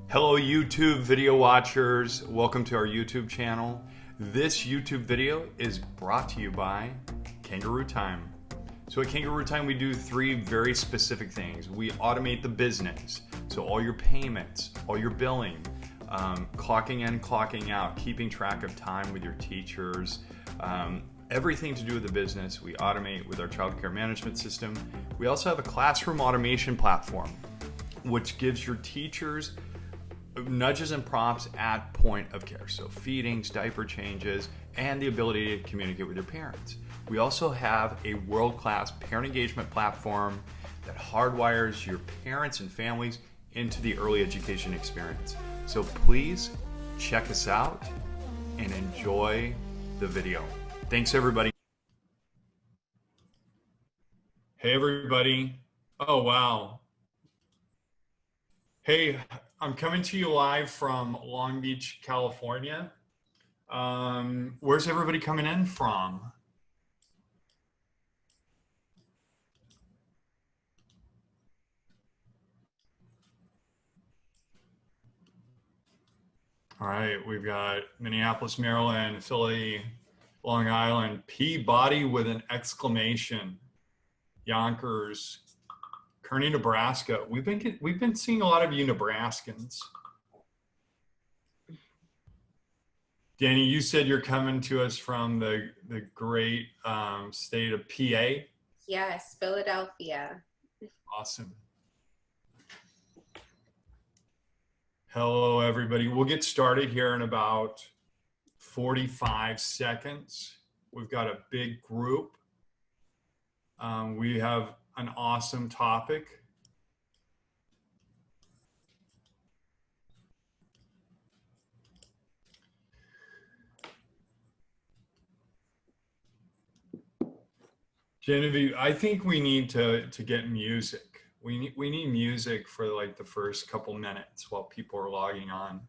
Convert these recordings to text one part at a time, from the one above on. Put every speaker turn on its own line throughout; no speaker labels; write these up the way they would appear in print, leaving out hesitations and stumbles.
Hello YouTube video watchers, welcome to our YouTube channel. This YouTube video is brought to you by Kangaroo Time. So at Kangaroo Time we do three very specific things. We automate the business, so all your payments, all your billing, clocking in, clocking out, keeping track of time with your teachers, everything to do with the business we automate with our childcare management system. We also have a classroom automation platform which gives your teachers nudges and prompts at point of care. So feedings, diaper changes, and the ability to communicate with your parents. We also have a world-class parent engagement platform that hardwires your parents and families into the early education experience. So please check us out and enjoy the video. Thanks everybody. Hey everybody. Oh wow. Hey, I'm coming to you live from Long Beach, California. Where's everybody coming in from? All right, we've got Minneapolis, Maryland, Philly, Long Island, Peabody with an exclamation, Yonkers, Kearney, Nebraska. We've been seeing a lot of you Nebraskans. Dani, you said you're coming to us from the great state of PA.
Yes, Philadelphia.
Awesome. Hello, everybody. We'll get started here in about 45 seconds. We've got a big group. We have an awesome topic. Genevieve, I think we need to get music. We need music for like the first couple minutes while people are logging on.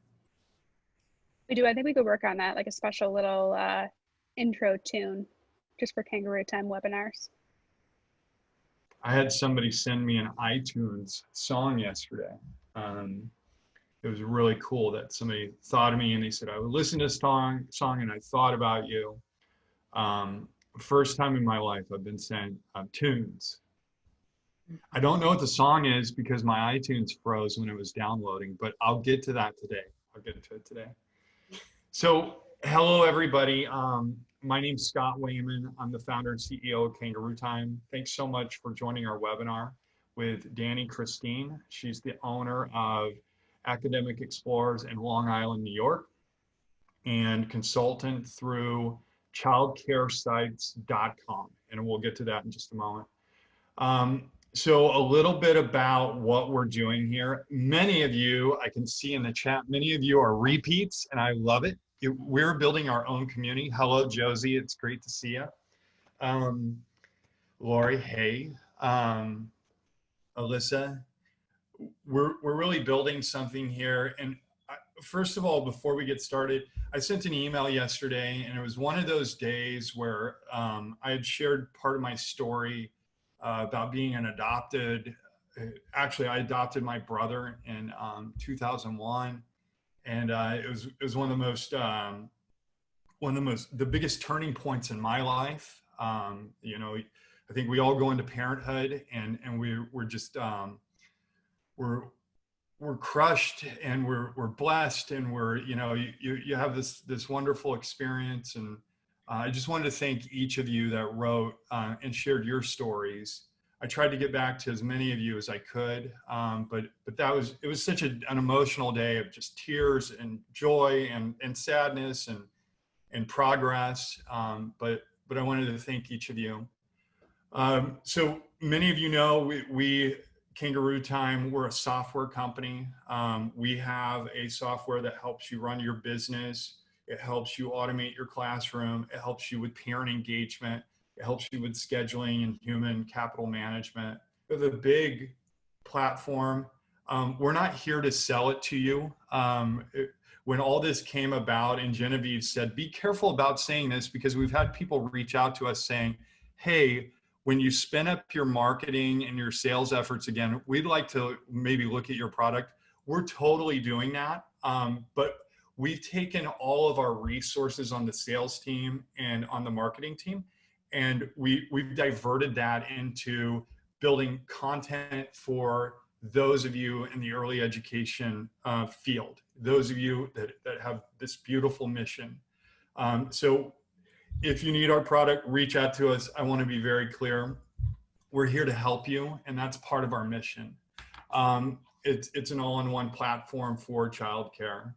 We do. I think we could work on that, like a special little intro tune just for Kangaroo Time webinars.
I had somebody send me an iTunes song yesterday. It was really cool that somebody thought of me and they said, I would listen to this song and I thought about you. First time in my life I've been sent tunes. I don't know what the song is because my iTunes froze when it was downloading, but I'll get to that today. I'll get to it today. So hello everybody. My name's Scott Wayman. I'm the founder and CEO of Kangaroo Time. Thanks so much for joining our webinar with Dani Christine. She's the owner of Academic Explorers in Long Island, New York, and consultant through childcaresites.com. And we'll get to that in just a moment. So a little bit about what we're doing here. Many of you, I can see in the chat, many of you are repeats, and I love it. We're building our own community. Hello, Josie. It's great to see you. Lori, hey. Alyssa, we're really building something here. And first of all, before we get started, I sent an email yesterday, and it was one of those days where I had shared part of my story about being an adopted. Actually, I adopted my brother in 2001, and it was one of the biggest turning points in my life. You know, I think we all go into parenthood, and we're just we're crushed, and we're blessed, and you have this wonderful experience. And I just wanted to thank each of you that wrote and shared your stories. I tried to get back to as many of you as I could, but it was such an emotional day of just tears and joy and sadness and progress. But I wanted to thank each of you. So many of you know we Kangaroo Time, we're a software company. We have a software that helps you run your business. It helps you automate your classroom. It helps you with parent engagement. It helps you with scheduling and human capital management. We have a big platform. We're not here to sell it to you. When all this came about, and Genevieve said, be careful about saying this, because we've had people reach out to us saying, hey, when you spin up your marketing and your sales efforts again, we'd like to maybe look at your product. we're totally doing that. But we've taken all of our resources on the sales team and on the marketing team, and we've diverted that into building content for those of you in the early education field, those of you that have this beautiful mission. So if you need our product, reach out to us. I want to be very clear. We're here to help you, and that's part of our mission. It's an all-in-one platform for childcare.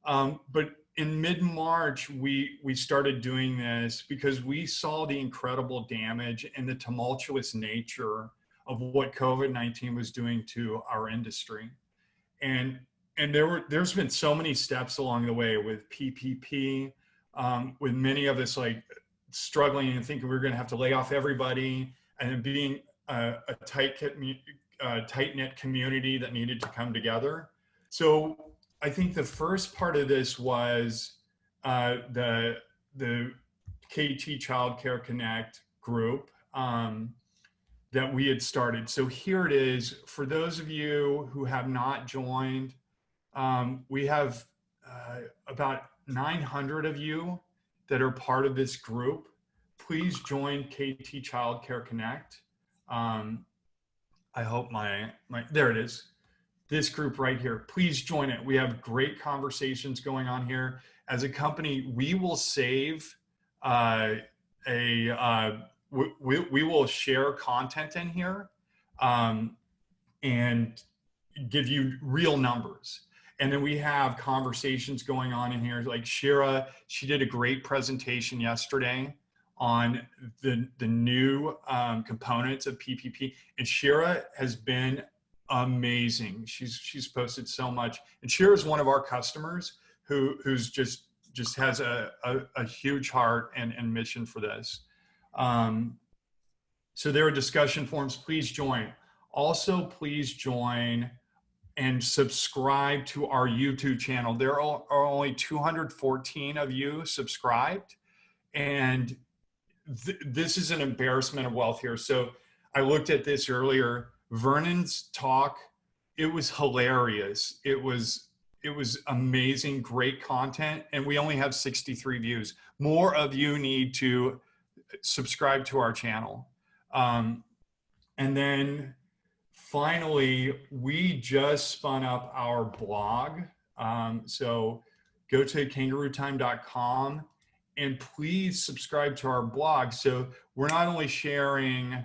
But in mid-March, we started doing this because we saw the incredible damage and the tumultuous nature of what COVID-19 was doing to our industry. And there's been so many steps along the way with PPP, with many of us like struggling and thinking we were going to have to lay off everybody, and then being a tight-knit community that needed to come together. So I think the first part of this was the Katy Childcare Connect group that we had started. So here it is. For those of you who have not joined, we have about 900 of you that are part of this group. Please join Katy Childcare Connect. I hope there it is. This group right here, please join it. We have great conversations going on here. As a company, we will save we will share content in here and give you real numbers. And then we have conversations going on in here. Like Shira, she did a great presentation yesterday on the new components of PPP. And Shira has been amazing. She's posted so much. And Shira is one of our customers who's just has a huge heart and mission for this. So there are discussion forums. Please join. Also, please join and subscribe to our YouTube channel. There are only 214 of you subscribed, and this is an embarrassment of wealth here. So I looked at this earlier. Vernon's talk, it was hilarious. It was amazing, great content, and we only have 63 views. More of you need to subscribe to our channel. And then finally, we just spun up our blog. So go to kangarootime.com and please subscribe to our blog. So we're not only sharing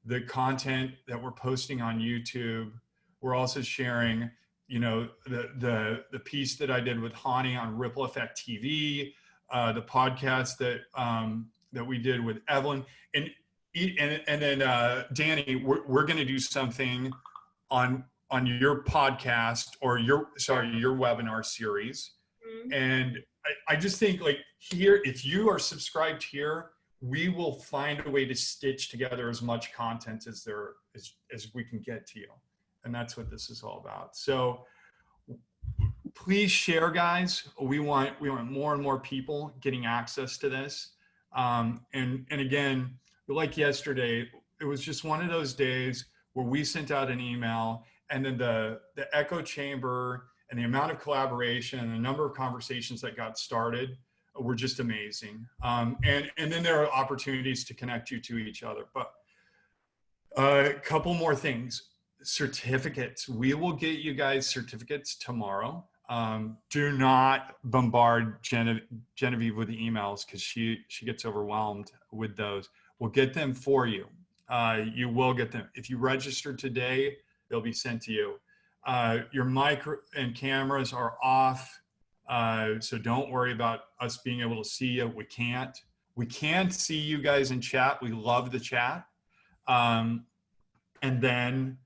the content that we're posting on YouTube, we're also sharing, you know, the piece that I did with Hani on Ripple Effect TV, the podcast that we did with Evelyn, and then Dani, we're going to do something on your podcast or your webinar series. Mm-hmm. And I just think like here, if you are subscribed here, we will find a way to stitch together as much content as we can get to you. And that's what this is all about. So please share, guys. We want more and more people getting access to this. And again, like yesterday, it was just one of those days where we sent out an email, and then the echo chamber and the amount of collaboration and the number of conversations that got started were just amazing. And then there are opportunities to connect you to each other. But a couple more things. Certificates. We will get you guys certificates tomorrow. Do not bombard Genevieve with emails because she gets overwhelmed with those. We'll get them for you. You will get them. If you register today, they'll be sent to you. Your mic and cameras are off, so don't worry about us being able to see you. We can't. We can see you guys in chat. We love the chat. And then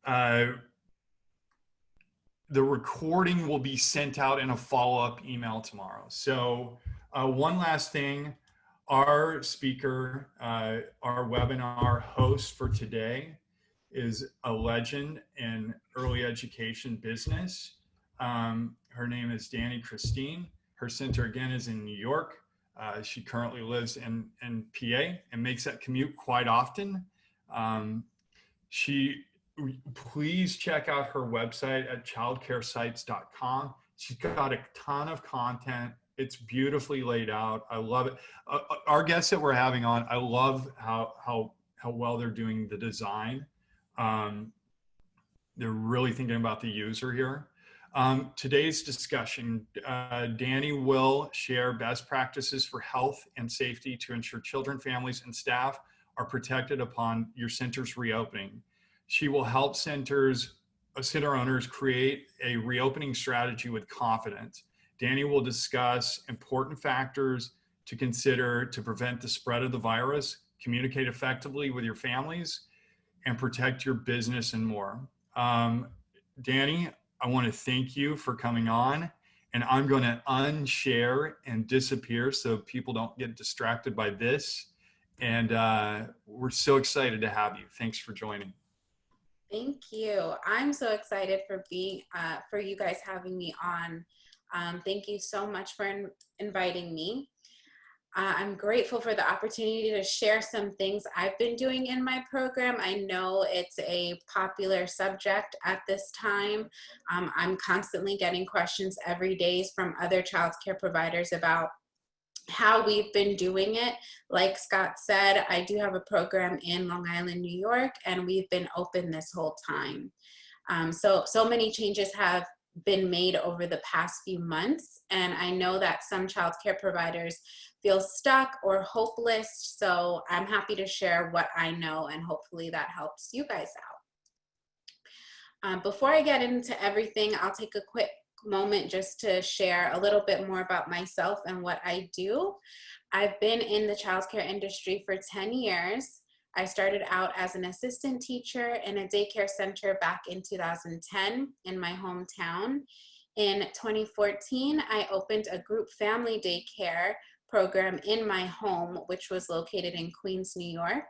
the recording will be sent out in a follow-up email tomorrow. So one last thing, our speaker, our webinar host for today is a legend in early education business. Her name is Dani Christine. Her center again is in New York. She currently lives in PA and makes that commute quite often. please check out her website at childcaresites.com. She's got a ton of content. It's beautifully laid out. I love it. Our guests that we're having on, I love how well they're doing the design. They're really thinking about the user here. Today's discussion, Dani will share best practices for health and safety to ensure children, families, and staff are protected upon your center's reopening. She will help center owners create a reopening strategy with confidence. Dani will discuss important factors to consider to prevent the spread of the virus, communicate effectively with your families, and protect your business and more. Dani, I want to thank you for coming on, and I'm going to unshare and disappear so people don't get distracted by this. And we're so excited to have you. Thanks for joining.
Thank you. I'm so excited for for you guys having me on. Thank you so much for inviting me. I'm grateful for the opportunity to share some things I've been doing in my program. I know it's a popular subject at this time. I'm constantly getting questions every day from other childcare providers about how we've been doing it. Like Scott said, I do have a program in Long Island, New York, and we've been open this whole time. So many changes have been made over the past few months, and I know that some childcare providers feel stuck or hopeless, so I'm happy to share what I know, and hopefully that helps you guys out. Before I get into everything, I'll take a quick moment just to share a little bit more about myself and what I do. I've been in the childcare industry for 10 years. I started out as an assistant teacher in a daycare center back in 2010 in my hometown. In 2014, I opened a group family daycare program in my home, which was located in Queens, New York.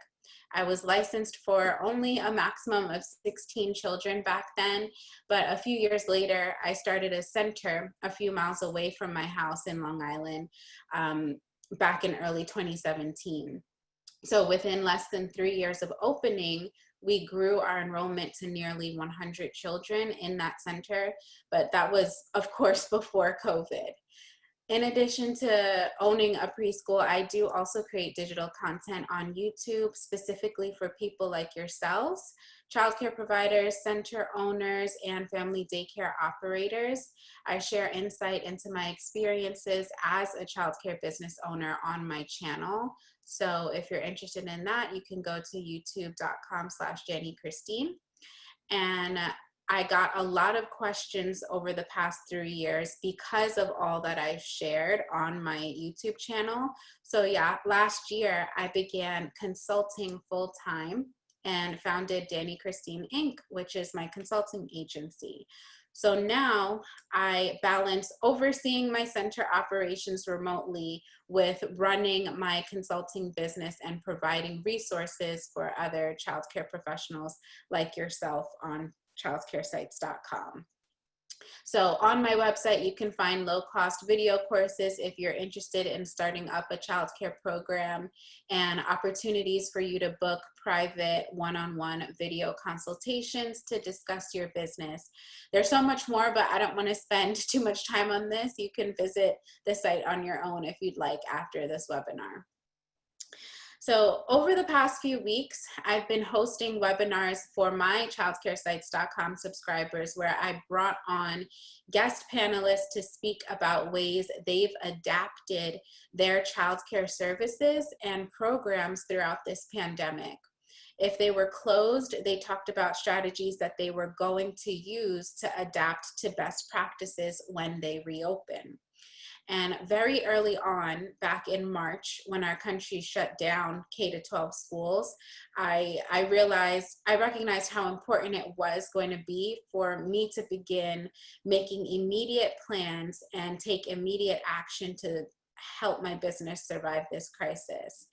I was licensed for only a maximum of 16 children back then, but a few years later, I started a center a few miles away from my house in Long Island back in early 2017. So within less than 3 years of opening, we grew our enrollment to nearly 100 children in that center, but that was, of course, before COVID. In addition to owning a preschool, I do also create digital content on YouTube, specifically for people like yourselves, childcare providers, center owners, and family daycare operators. I share insight into my experiences as a childcare business owner on my channel. So if you're interested in that, you can go to youtube.com/Dani Christine. And I got a lot of questions over the past 3 years because of all that I've shared on my YouTube channel. So yeah, last year I began consulting full-time and founded Dani Christine Inc., which is my consulting agency. So now I balance overseeing my center operations remotely with running my consulting business and providing resources for other childcare professionals like yourself on childcaresites.com. So on my website, you can find low-cost video courses if you're interested in starting up a childcare program, and opportunities for you to book private one-on-one video consultations to discuss your business. There's so much more, but I don't want to spend too much time on this. You can visit the site on your own if you'd like after this webinar. So over the past few weeks, I've been hosting webinars for my childcaresites.com subscribers where I brought on guest panelists to speak about ways they've adapted their childcare services and programs throughout this pandemic. If they were closed, they talked about strategies that they were going to use to adapt to best practices when they reopen. And very early on, back in March, when our country shut down K-12 schools, I recognized how important it was going to be for me to begin making immediate plans and take immediate action to help my business survive this crisis.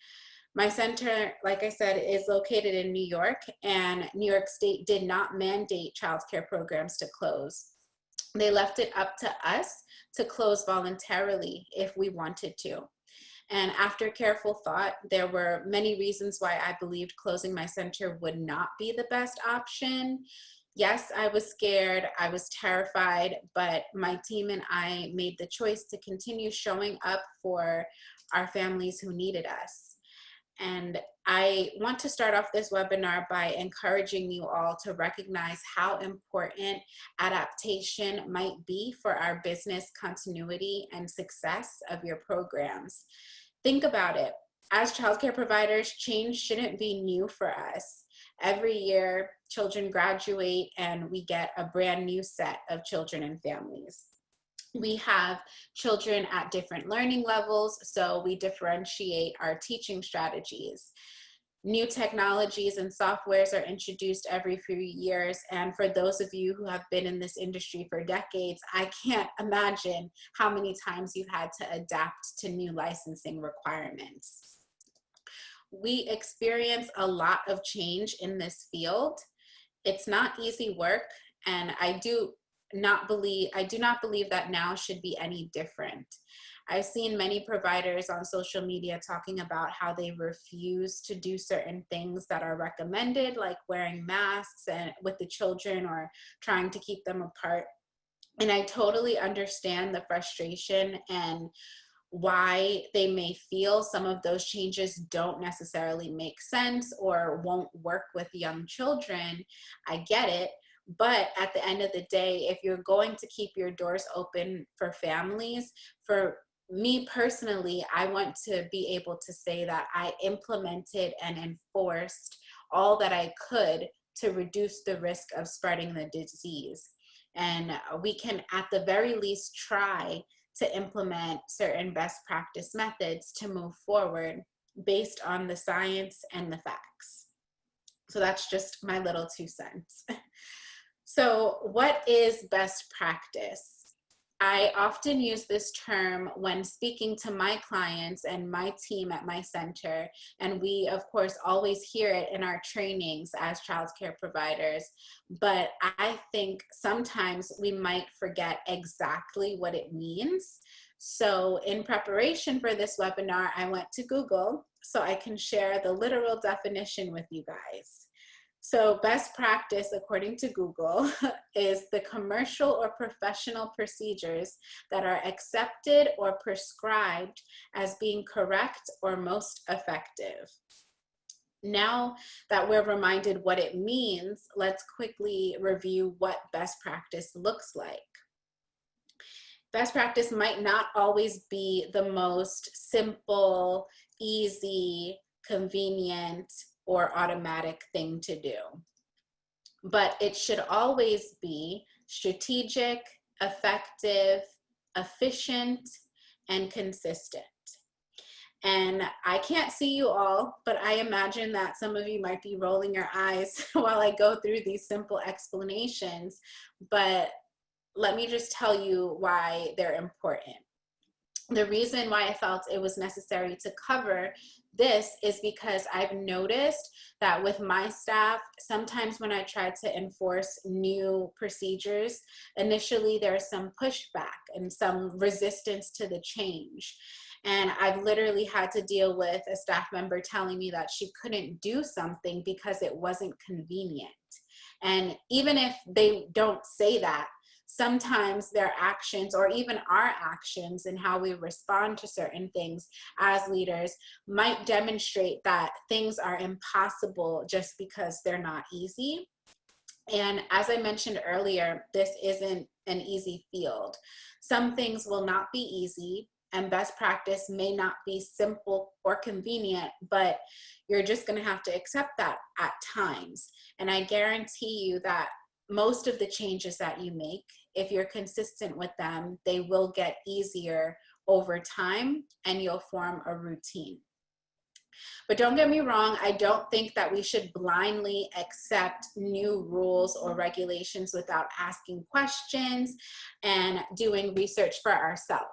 My center, like I said, is located in New York, and New York State did not mandate childcare programs to close. They left it up to us to close voluntarily if we wanted to. And after careful thought, there were many reasons why I believed closing my center would not be the best option. Yes, I was scared, I was terrified, but my team and I made the choice to continue showing up for our families who needed us. And I want to start off this webinar by encouraging you all to recognize how important adaptation might be for our business continuity and success of your programs. Think about it. As childcare providers, change shouldn't be new for us. Every year, children graduate and we get a brand new set of children and families. We have children at different learning levels, so we differentiate our teaching strategies. New technologies and softwares are introduced every few years, and for those of you who have been in this industry for decades, I can't imagine how many times you've had to adapt to new licensing requirements. We experience a lot of change in this field. It's not easy work, and I do not believe that now should be any different. I've seen many providers on social media talking about how they refuse to do certain things that are recommended, like wearing masks and with the children or trying to keep them apart. And I totally understand the frustration and why they may feel some of those changes don't necessarily make sense or won't work with young children. I get it. But at the end of the day, if you're going to keep your doors open for families, for me personally, I want to be able to say that I implemented and enforced all that I could to reduce the risk of spreading the disease. And we can, at the very least, try to implement certain best practice methods to move forward based on the science and the facts. So that's just my little 2 cents. So what is best practice? I often use this term when speaking to my clients and my team at my center, and we, of course, always hear it in our trainings as childcare providers, but I think sometimes we might forget exactly what it means. So in preparation for this webinar, I went to Google so I can share the literal definition with you guys. So best practice, according to Google, is the commercial or professional procedures that are accepted or prescribed as being correct or most effective. Now that we're reminded what it means, let's quickly review what best practice looks like. Best practice might not always be the most simple, easy, convenient, or automatic thing to do. But it should always be strategic, effective, efficient, and consistent. And I can't see you all, but I imagine that some of you might be rolling your eyes while I go through these simple explanations, but let me just tell you why they're important. The reason why I felt it was necessary to cover this is because I've noticed that with my staff, sometimes when I try to enforce new procedures, initially there's some pushback and some resistance to the change. And I've literally had to deal with a staff member telling me that she couldn't do something because it wasn't convenient. And even if they don't say that, sometimes their actions or even our actions and how we respond to certain things as leaders might demonstrate that things are impossible just because they're not easy. And as I mentioned earlier, this isn't an easy field. Some things will not be easy, and best practice may not be simple or convenient, but you're just going to have to accept that at times. And I guarantee you that most of the changes that you make, if you're consistent with them, they will get easier over time and you'll form a routine. But don't get me wrong, I don't think that we should blindly accept new rules or regulations without asking questions and doing research for ourselves.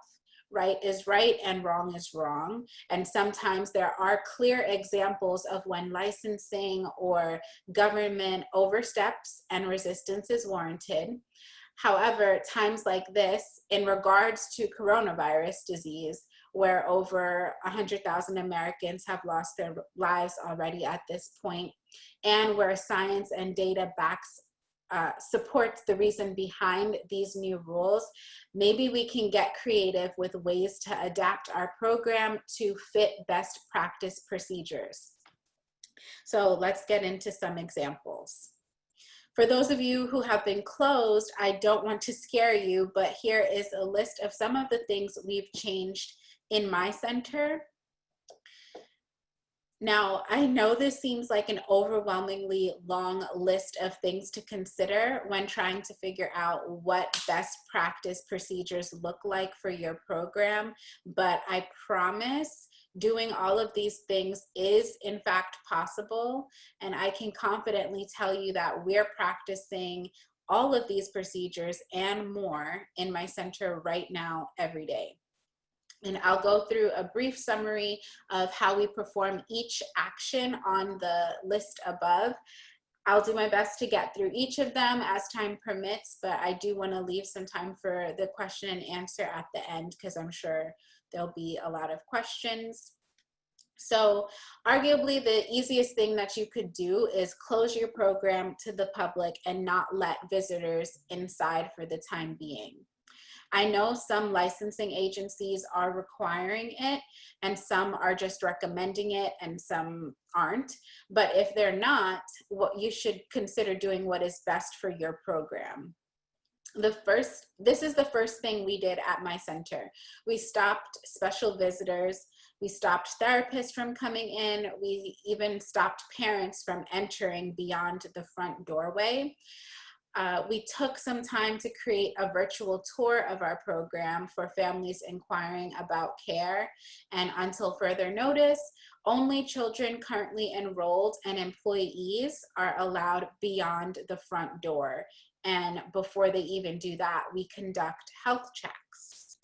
Right is right and wrong is wrong. And sometimes there are clear examples of when licensing or government oversteps and resistance is warranted. However, times like this, in regards to coronavirus disease, where over 100,000 Americans have lost their lives already at this point, and where science and data supports the reason behind these new rules, maybe we can get creative with ways to adapt our program to fit best practice procedures. So let's get into some examples. For those of you who have been closed, I don't want to scare you, but here is a list of some of the things we've changed in my center. Now, I know this seems like an overwhelmingly long list of things to consider when trying to figure out what best practice procedures look like for your program, but I promise doing all of these things is in fact possible, and I can confidently tell you that we're practicing all of these procedures and more in my center right now every day. And I'll go through a brief summary of how we perform each action on the list above. I'll do my best to get through each of them as time permits, but I do want to leave some time for the question and answer at the end, because I'm sure there'll be a lot of questions. So arguably the easiest thing that you could do is close your program to the public and not let visitors inside for the time being. I know some licensing agencies are requiring it, and some are just recommending it, and some aren't. But if they're not, you should consider doing what is best for your program. This is the first thing we did at my center. We stopped special visitors. We stopped therapists from coming in. We even stopped parents from entering beyond the front doorway. We took some time to create a virtual tour of our program for families inquiring about care, and until further notice, only children currently enrolled and employees are allowed beyond the front door. And before they even do that, we conduct health checks.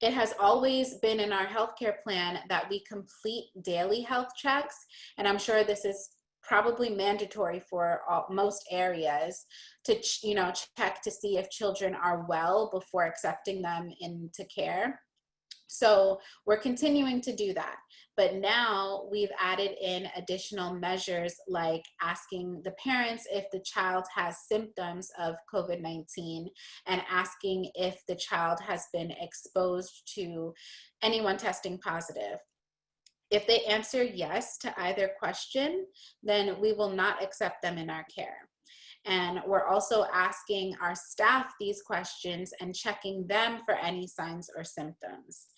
It has always been in our healthcare plan that we complete daily health checks, and I'm sure this is probably mandatory for most areas to check to see if children are well before accepting them into care. So we're continuing to do that, but now we've added in additional measures like asking the parents if the child has symptoms of COVID-19 and asking if the child has been exposed to anyone testing positive. If they answer yes to either question, then we will not accept them in our care. And we're also asking our staff these questions and checking them for any signs or symptoms.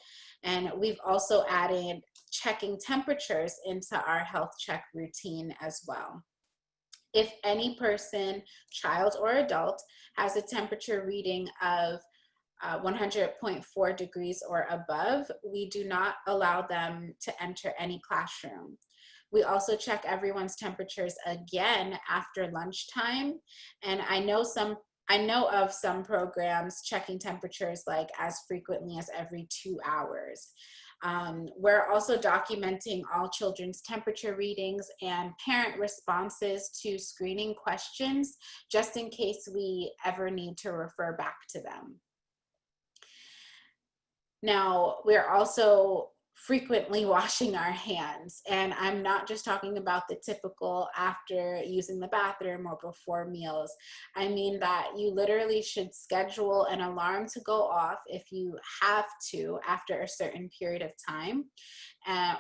And we've also added checking temperatures into our health check routine as well. If any person, child or adult, has a temperature reading of 100.4 degrees or above, we do not allow them to enter any classroom. We also check everyone's temperatures again after lunchtime, and I know of some programs checking temperatures like as frequently as every 2 hours. We're also documenting all children's temperature readings and parent responses to screening questions, just in case we ever need to refer back to them. Now, we're also frequently washing our hands, and I'm not just talking about the typical after using the bathroom or before meals. I mean that you literally should schedule an alarm to go off if you have to after a certain period of time.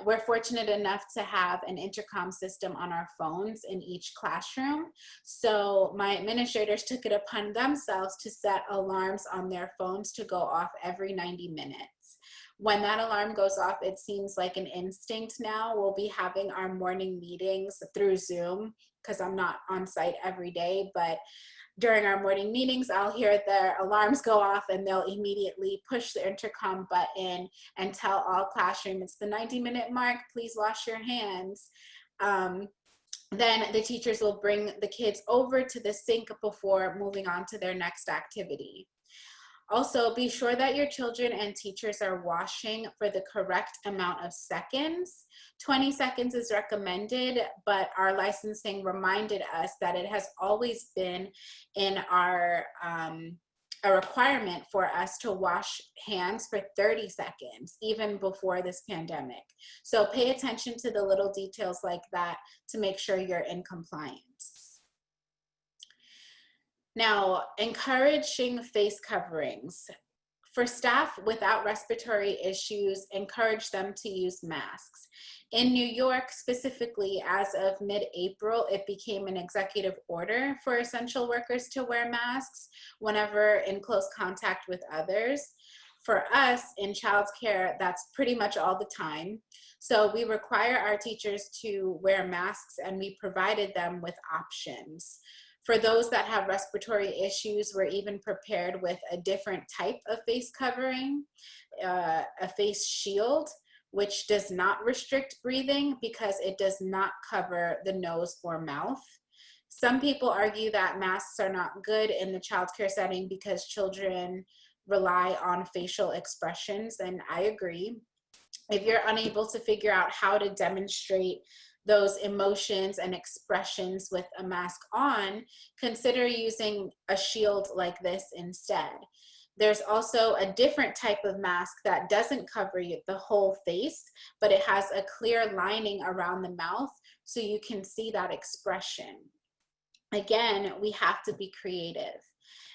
We're fortunate enough to have an intercom system on our phones in each classroom. So my administrators took it upon themselves to set alarms on their phones to go off every 90 minutes. When that alarm goes off, it seems like an instinct now. We'll be having our morning meetings through Zoom because I'm not on site every day, but during our morning meetings, I'll hear their alarms go off and they'll immediately push the intercom button and tell all classroom, it's the 90-minute mark, please wash your hands. Then the teachers will bring the kids over to the sink before moving on to their next activity. Also, be sure that your children and teachers are washing for the correct amount of seconds. 20 seconds is recommended, but our licensing reminded us that it has always been in our a requirement for us to wash hands for 30 seconds, even before this pandemic. So pay attention to the little details like that to make sure you're in compliance. Now, encouraging face coverings. For staff without respiratory issues, encourage them to use masks. In New York specifically, as of mid-April, it became an executive order for essential workers to wear masks whenever in close contact with others. For us in childcare, that's pretty much all the time. So we require our teachers to wear masks, and we provided them with options. For those that have respiratory issues, we're even prepared with a different type of face covering, a face shield, which does not restrict breathing because it does not cover the nose or mouth. Some people argue that masks are not good in the childcare setting because children rely on facial expressions, and I agree. If you're unable to figure out how to demonstrate those emotions and expressions with a mask on, consider using a shield like this instead. There's also a different type of mask that doesn't cover the whole face, but it has a clear lining around the mouth so you can see that expression. Again, we have to be creative.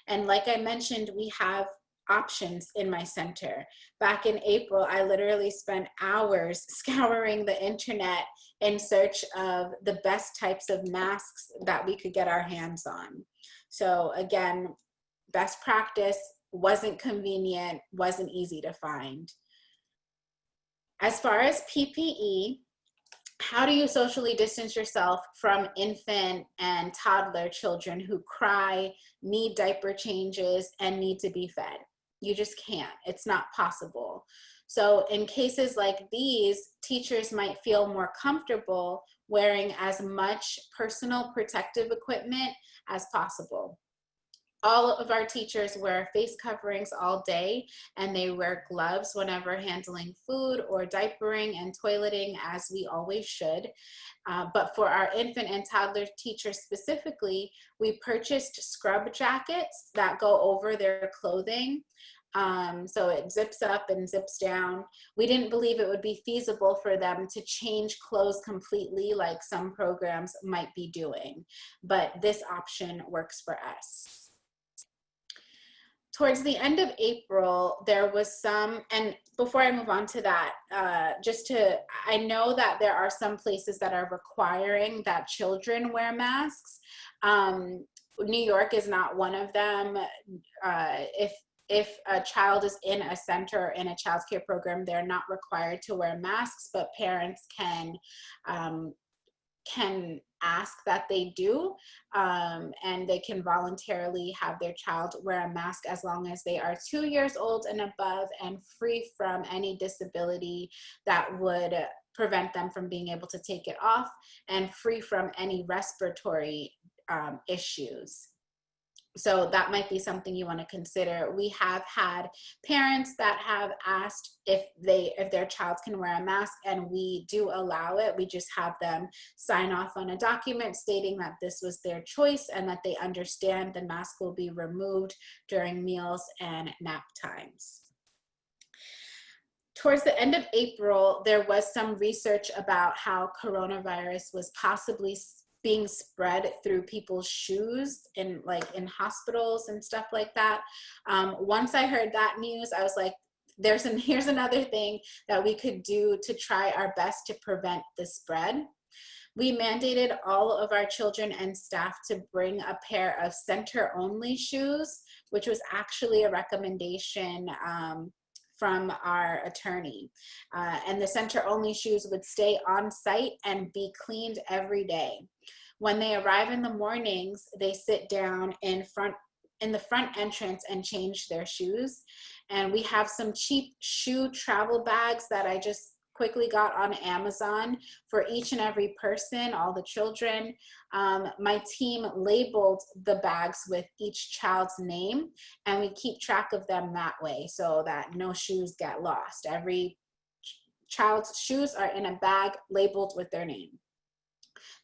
And like I mentioned, we have options in my center. Back in April, I literally spent hours scouring the internet in search of the best types of masks that we could get our hands on. So again, best practice, wasn't convenient, wasn't easy to find. As far as PPE, how do you socially distance yourself from infant and toddler children who cry, need diaper changes, and need to be fed? You just can't. It's not possible. So in cases like these, teachers might feel more comfortable wearing as much personal protective equipment as possible. All of our teachers wear face coverings all day, and they wear gloves whenever handling food or diapering and toileting, as we always should. But for our infant and toddler teachers specifically, we purchased scrub jackets that go over their clothing. So it zips up and zips down. We didn't believe it would be feasible for them to change clothes completely like some programs might be doing, but this option works for us. Towards the end of April, there was some, and before I move on to that, I know that there are some places that are requiring that children wear masks. New York is not one of them. If a child is in a center or in a childcare program, they're not required to wear masks, but parents can ask that they do, and they can voluntarily have their child wear a mask as long as they are 2 years old and above and free from any disability that would prevent them from being able to take it off, and free from any respiratory issues. So that might be something you want to consider. We have had parents that have asked if their child can wear a mask, and we do allow it. We just have them sign off on a document stating that this was their choice and that they understand the mask will be removed during meals and nap times. Towards the end of April, there was some research about how coronavirus was possibly being spread through people's shoes in hospitals and stuff like that. Once I heard that news, I was like, here's another thing that we could do to try our best to prevent the spread. We mandated all of our children and staff to bring a pair of center-only shoes, which was actually a recommendation from our attorney. And the center-only shoes would stay on site and be cleaned every day. When they arrive in the mornings, they sit down in the front entrance and change their shoes. And we have some cheap shoe travel bags that I just quickly got on Amazon for each and every person, all the children. My team labeled the bags with each child's name, and we keep track of them that way so that no shoes get lost. Every child's shoes are in a bag labeled with their name.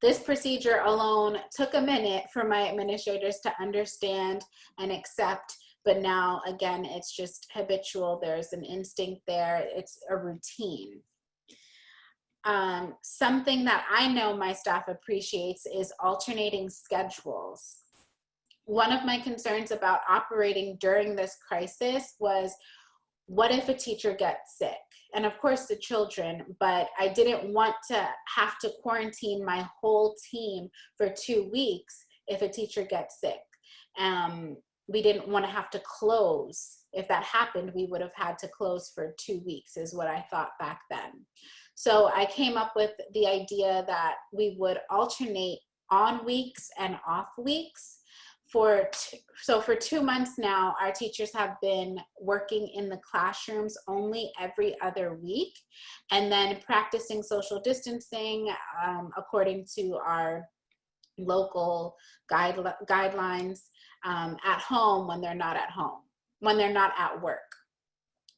This procedure alone took a minute for my administrators to understand and accept, but now again, it's just habitual. There's an instinct there. It's a routine. Something that I know my staff appreciates is alternating schedules. One of my concerns about operating during this crisis was, what if a teacher gets sick? And of course the children, but I didn't want to have to quarantine my whole team for 2 weeks if a teacher gets sick. We didn't want to have to close. If that happened, we would have had to close for 2 weeks, is what I thought back then. So I came up with the idea that we would alternate on weeks and off weeks. So for 2 months now, our teachers have been working in the classrooms only every other week, and then practicing social distancing according to our local guidelines at home when they're not at work.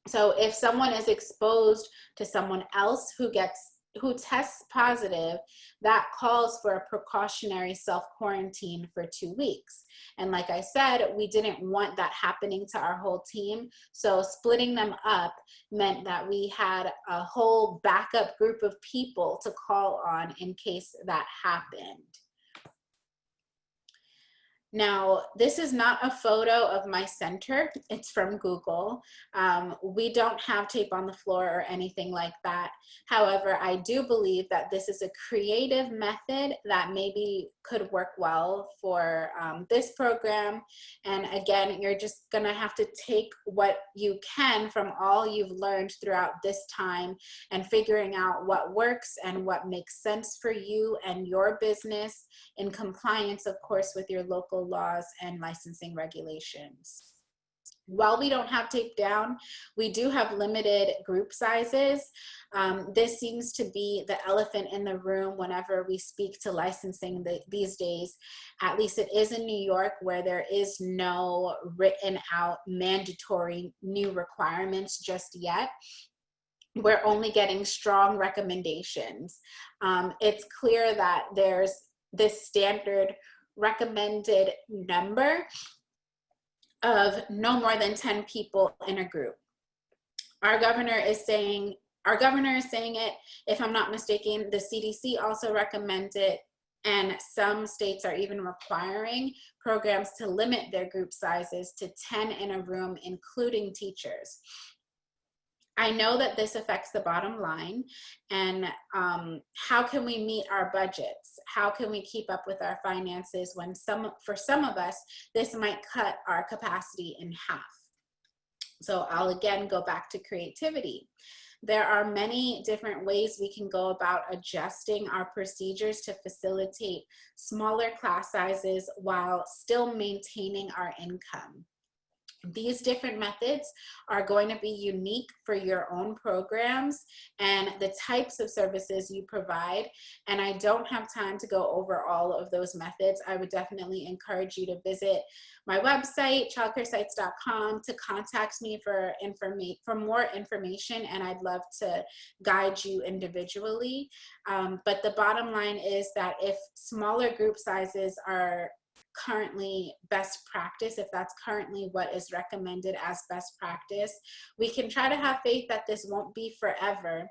So if someone is exposed to someone else who tests positive, that calls for a precautionary self-quarantine for 2 weeks. And like I said, we didn't want that happening to our whole team. So splitting them up meant that we had a whole backup group of people to call on in case that happened. Now, this is not a photo of my center. It's from Google. We don't have tape on the floor or anything like that. However, I do believe that this is a creative method that maybe could work well for this program. And again, you're just gonna have to take what you can from all you've learned throughout this time and figuring out what works and what makes sense for you and your business, in compliance, of course, with your local laws and licensing regulations. While we don't have tape down, we do have limited group sizes. This seems to be the elephant in the room whenever we speak to licensing these days. At least it is in New York, where there is no written out mandatory new requirements just yet. We're only getting strong recommendations. It's clear that there's this standard recommended number of no more than 10 people in a group. Our governor is saying it, if I'm not mistaken. The CDC also recommends it, and some states are even requiring programs to limit their group sizes to 10 in a room, including teachers. I know that this affects the bottom line, and how can we meet our budgets? How can we keep up with our finances when for some of us, this might cut our capacity in half? So I'll again go back to creativity. There are many different ways we can go about adjusting our procedures to facilitate smaller class sizes while still maintaining our income. These different methods are going to be unique for your own programs and the types of services you provide. And I don't have time to go over all of those methods. I would definitely encourage you to visit my website, childcaresites.com, to contact me for more information, and I'd love to guide you individually. But the bottom line is that if smaller group sizes are currently best practice, if that's currently what is recommended as best practice, we can try to have faith that this won't be forever,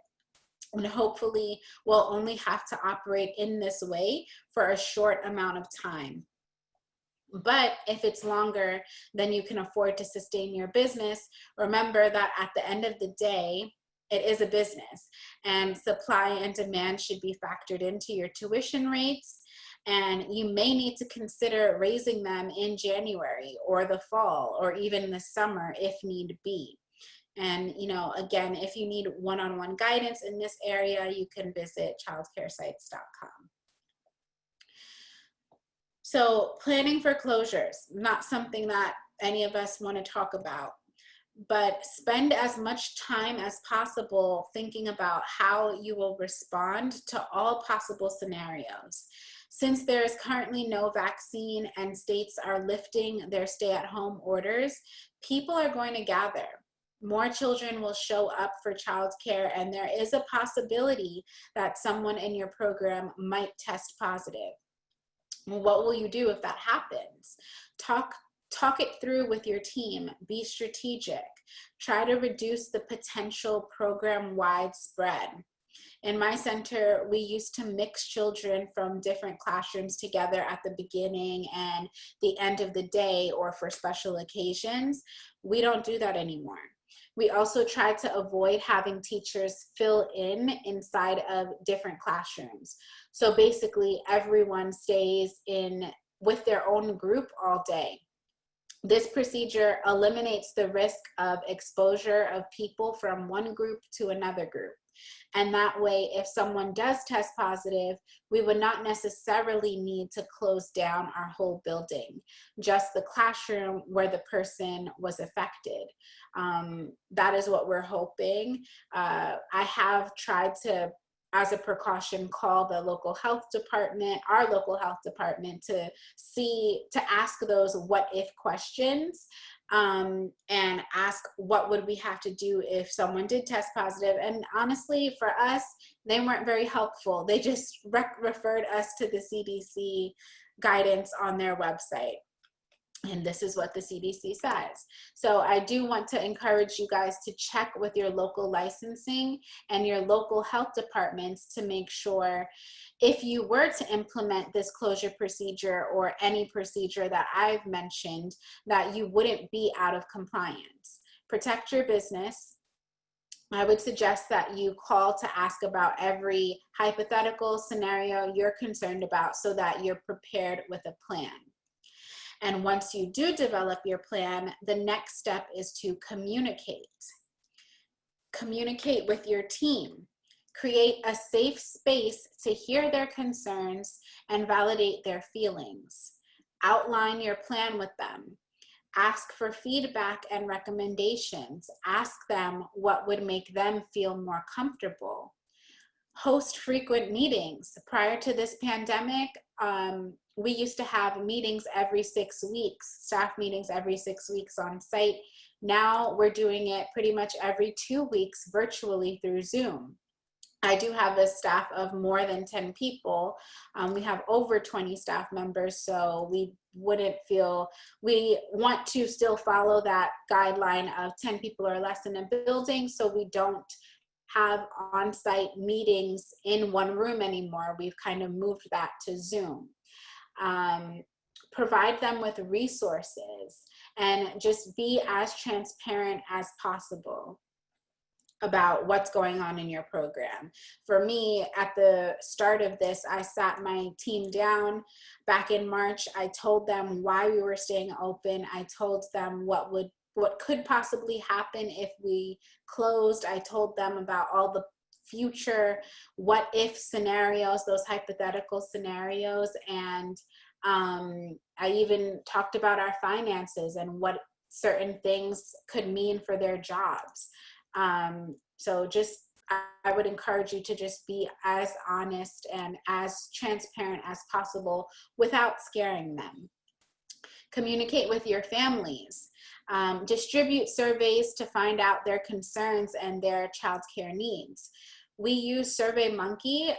and hopefully we'll only have to operate in this way for a short amount of time. But if it's longer than you can afford to sustain your business, remember that at the end of the day, it is a business, and supply and demand should be factored into your tuition rates. And you may need to consider raising them in January or the fall or even the summer if need be. And, you know, again, if you need one-on-one guidance in this area, you can visit childcaresites.com. So planning for closures, not something that any of us want to talk about, but spend as much time as possible thinking about how you will respond to all possible scenarios. Since there is currently no vaccine and states are lifting their stay-at-home orders, people are going to gather. More children will show up for childcare, and there is a possibility that someone in your program might test positive. Well, what will you do if that happens? Talk talk it through with your team, be strategic, try to reduce the potential program-wide spread. In my center, we used to mix children from different classrooms together at the beginning and the end of the day or for special occasions. We don't do that anymore. We also try to avoid having teachers fill in inside of different classrooms. So basically, everyone stays in with their own group all day. This procedure eliminates the risk of exposure of people from one group to another group. And that way, if someone does test positive, we would not necessarily need to close down our whole building, just the classroom where the person was affected. That is what we're hoping. I have tried to, as a precaution, call the local health department, our local health department, to ask those what if questions. And ask what would we have to do if someone did test positive. And honestly, for us, they weren't very helpful. They just referred us to the CDC guidance on their website. And this is what the CDC says. So I do want to encourage you guys to check with your local licensing and your local health departments to make sure, if you were to implement this closure procedure or any procedure that I've mentioned, that you wouldn't be out of compliance. Protect your business. I would suggest that you call to ask about every hypothetical scenario you're concerned about so that you're prepared with a plan. And once you do develop your plan, the next step is to communicate. Communicate with your team. Create a safe space to hear their concerns and validate their feelings. Outline your plan with them. Ask for feedback and recommendations. Ask them what would make them feel more comfortable. Host frequent meetings. Prior to this pandemic, we used to have meetings every 6 weeks, staff meetings every 6 weeks on site. Now we're doing it pretty much every 2 weeks virtually through Zoom. I do have a staff of more than 10 people. We have over 20 staff members, so we want to still follow that guideline of 10 people or less in a building, so we don't have on-site meetings in one room anymore. We've kind of moved that to Zoom. Provide them with resources and just be as transparent as possible about what's going on in your program. For me, at the start of this, I sat my team down back in March. I told them why we were staying open. I told them what could possibly happen if we closed. I told them about all the future what if scenarios, those hypothetical scenarios. And I even talked about our finances and what certain things could mean for their jobs. So I would encourage you to just be as honest and as transparent as possible without scaring them. Communicate with your families. Distribute surveys to find out their concerns and their childcare needs. We use SurveyMonkey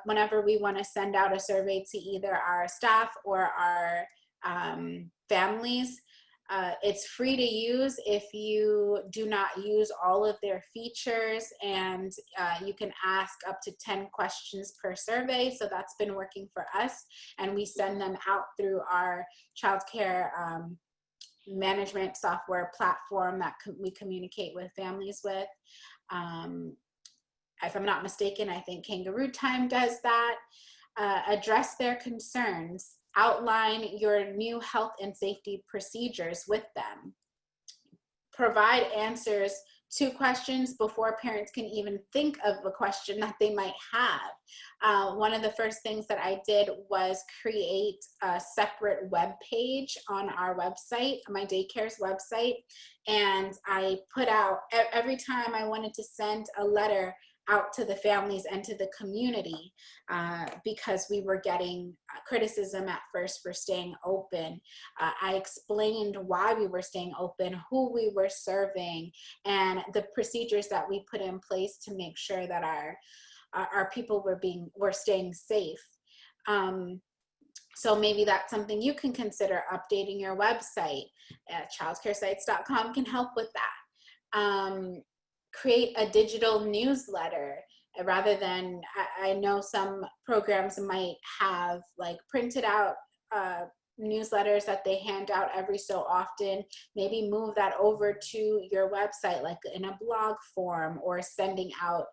whenever we want to send out a survey to either our staff or our families. It's free to use if you do not use all of their features, and you can ask up to 10 questions per survey. So that's been working for us, and we send them out through our childcare management software platform that we communicate with families with. If I'm not mistaken, I think Kangaroo Time does that. Address their concerns. Outline your new health and safety procedures with them. Provide answers to questions before parents can even think of a question that they might have. One of the first things that I did was create a separate web page on our website, my daycare's website, and I put out, every time I wanted to send a letter out to the families and to the community, because we were getting criticism at first for staying open. I explained why we were staying open, who we were serving, and the procedures that we put in place to make sure that our people were staying safe. So maybe that's something you can consider updating your website. Childcaresites.com can help with that. Create a digital newsletter rather than, I know some programs might have like printed out newsletters that they hand out every so often. Maybe move that over to your website, like in a blog form, or sending out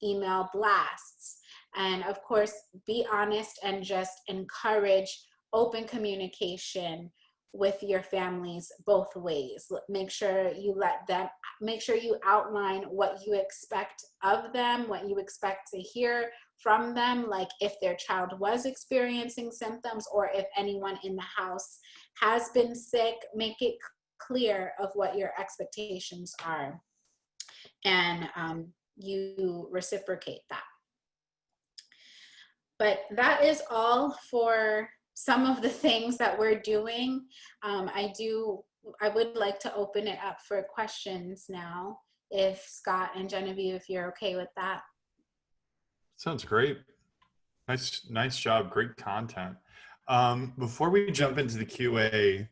email blasts. And of course, be honest and just encourage open communication with your families both ways. Make sure you outline what you expect of them, what you expect to hear from them, like if their child was experiencing symptoms or if anyone in the house has been sick. Make it clear of what your expectations are, and you reciprocate that. But that is all for some of the things that we're doing. I would like to open it up for questions now, if Scott and Genevieve, if you're okay with that.
Sounds great. Nice job. Great content. Before we jump into the QA,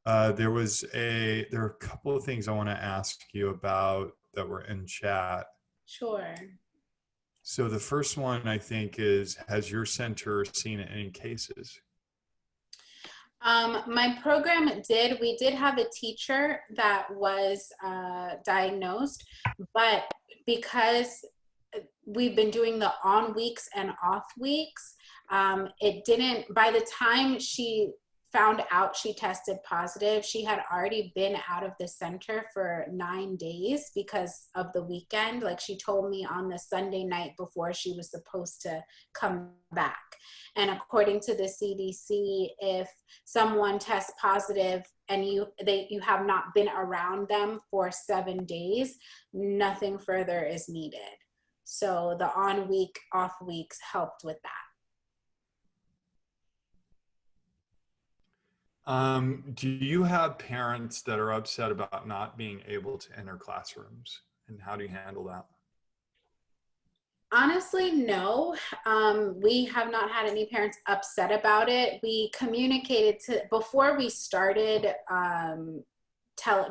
there are a couple of things I want to ask you about that were in chat.
Sure.
So the first one, I think, is, has your center seen any cases?
My program we did have a teacher that was diagnosed, but because we've been doing the on weeks and off weeks, it didn't, by the time she found out she tested positive, she had already been out of the center for 9 days because of the weekend. Like, she told me on the Sunday night before she was supposed to come back. And according to the CDC, if someone tests positive and you have not been around them for 7 days, nothing further is needed. So the on week, off weeks helped with that.
Do you have parents that are upset about not being able to enter classrooms, and how do you handle that?
Honestly, no. We have not had any parents upset about it. We communicated before we started,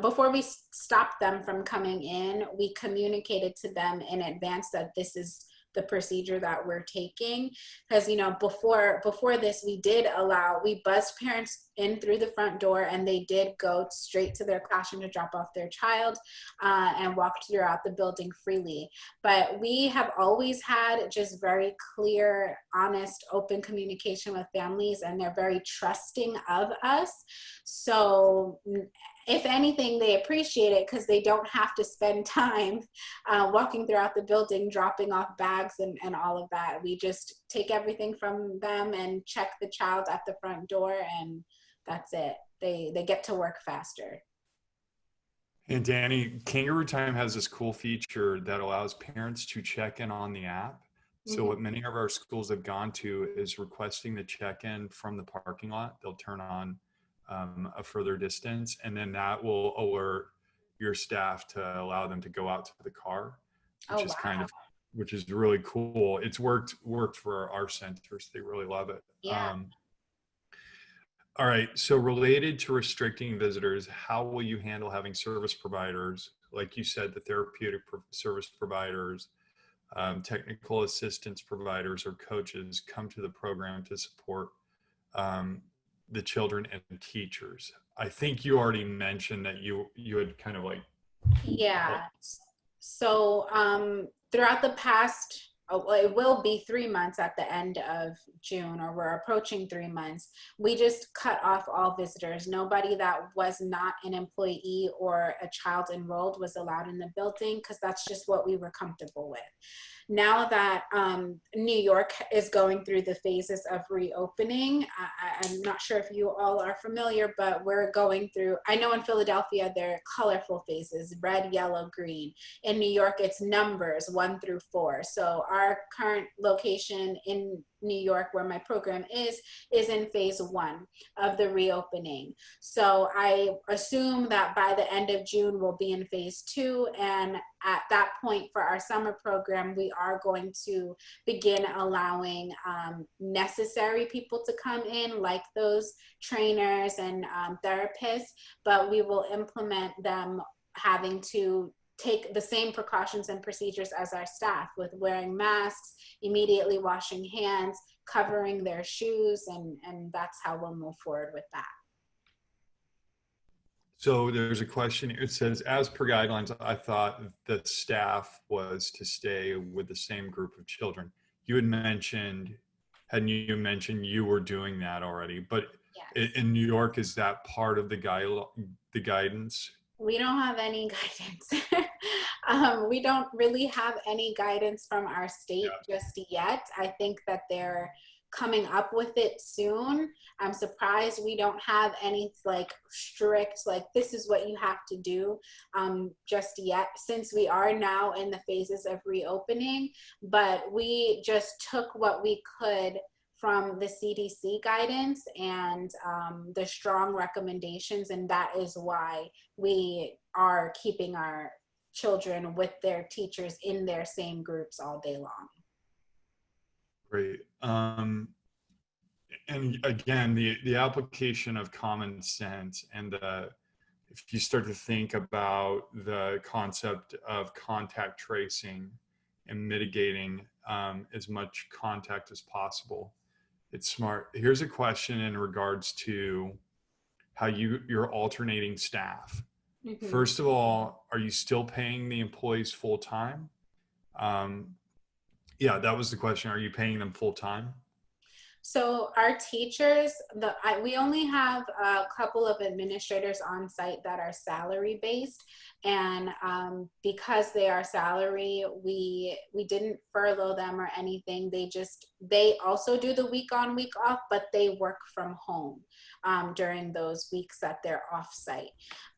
before we stopped them from coming in, we communicated to them in advance that this is the procedure that we're taking. Because, before this, we buzzed parents in through the front door, and they did go straight to their classroom to drop off their child, and walked throughout the building freely. But we have always had just very clear, honest, open communication with families, and they're very trusting of us. So if anything, they appreciate it because they don't have to spend time walking throughout the building, dropping off bags and all of that. We just take everything from them and check the child at the front door, and that's it. They get to work faster.
And Dani, Kangaroo Time has this cool feature that allows parents to check in on the app. So what many of our schools have gone to is requesting the check-in from the parking lot. They'll turn on a further distance, and then that will alert your staff to allow them to go out to the car, which is really cool. It's worked for our centers. They really love it.
Yeah.
All right. So related to restricting visitors, how will you handle having service providers, like you said, the therapeutic service providers, technical assistance providers, or coaches come to the program to support the children and teachers? I think you already mentioned that you had kind of like.
Yeah. So throughout the past, it will be 3 months at the end of June, or we're approaching 3 months. We just cut off all visitors. Nobody that was not an employee or a child enrolled was allowed in the building, because that's just what we were comfortable with. Now that New York is going through the phases of reopening, I'm not sure if you all are familiar, but we're going through, I know in Philadelphia, they're colorful phases, red, yellow, green. In New York, it's numbers 1 through 4. So our current location in New York, where my program is in phase 1 of the reopening. So I assume that by the end of June, we'll be in phase 2. And at that point for our summer program, we are going to begin allowing necessary people to come in, like those trainers and therapists, but we will implement them having to take the same precautions and procedures as our staff, with wearing masks, immediately washing hands, covering their shoes, and that's how we'll move forward with that.
So there's a question. It says, as per guidelines, I thought that staff was to stay with the same group of children. You had mentioned, hadn't you mentioned you were doing that already? But
Yes.
in New York, is that part of the guidance?
We don't have any guidance. We don't really have any guidance from our state just yet. I think that they're coming up with it soon. I'm surprised we don't have any like strict, like this is what you have to do just yet, since we are now in the phases of reopening. But we just took what we could from the CDC guidance and the strong recommendations, and that is why we are keeping our children with their teachers in their same groups all day long.
Great. And again, the application of common sense and if you start to think about the concept of contact tracing and mitigating as much contact as possible, it's smart. Here's a question in regards to how you're alternating staff.
Mm-hmm.
First of all, are you still paying the employees full time? Yeah, that was the question. Are you paying them full time?
So our teachers, we only have a couple of administrators on site that are salary based, and because they are salary, we didn't furlough them or anything. They also do the week on, week off, but they work from home during those weeks that they're off site.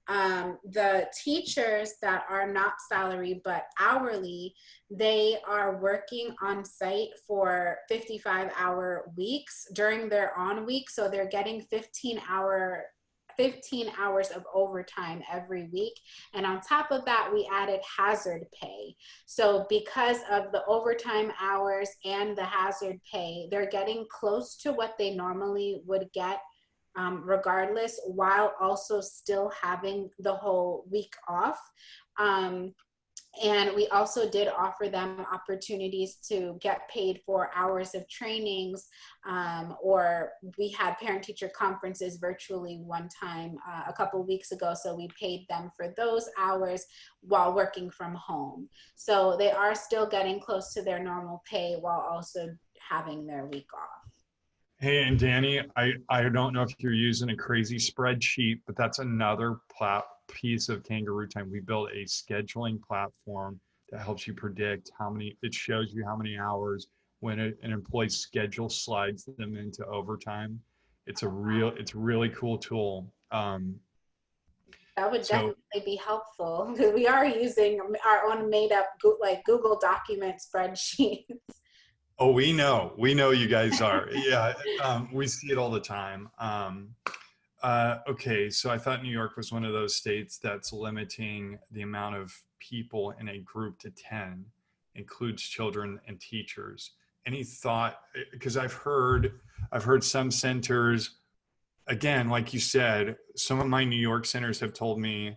The teachers that are not salary but hourly, they are working on site for 55-hour weeks during their on week. So they're getting 15 hours of overtime every week. And on top of that, we added hazard pay. So because of the overtime hours and the hazard pay, they're getting close to what they normally would get regardless, while also still having the whole week off. And we also did offer them opportunities to get paid for hours of trainings, or we had parent-teacher conferences virtually one time a couple weeks ago, so we paid them for those hours while working from home. So they are still getting close to their normal pay while also having their week off.
Hey, and Dani, I don't know if you're using a crazy spreadsheet, but that's another piece of Kangaroo Time. We built a scheduling platform that helps you predict it shows you how many hours when an employee's schedule slides them into overtime. It's a really cool tool.
That would definitely be helpful, because we are using our own made up like Google document spreadsheets.
Oh, we know you guys are. Yeah, we see it all the time. Okay, so I thought New York was one of those states that's limiting the amount of people in a group to 10, includes children and teachers. Any thought? Because I've heard some centers, again, like you said, some of my New York centers have told me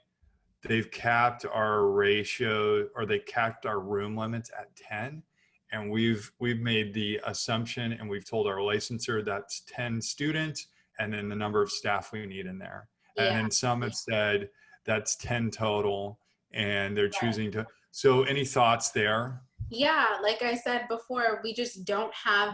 they've capped our ratio, or they capped our room limits at 10. And we've made the assumption, and we've told our licensor that's 10 students and then the number of staff we need in there. Yeah. And then some have said that's 10 total, and they're choosing to. So any thoughts there?
Yeah, like I said before, we just don't have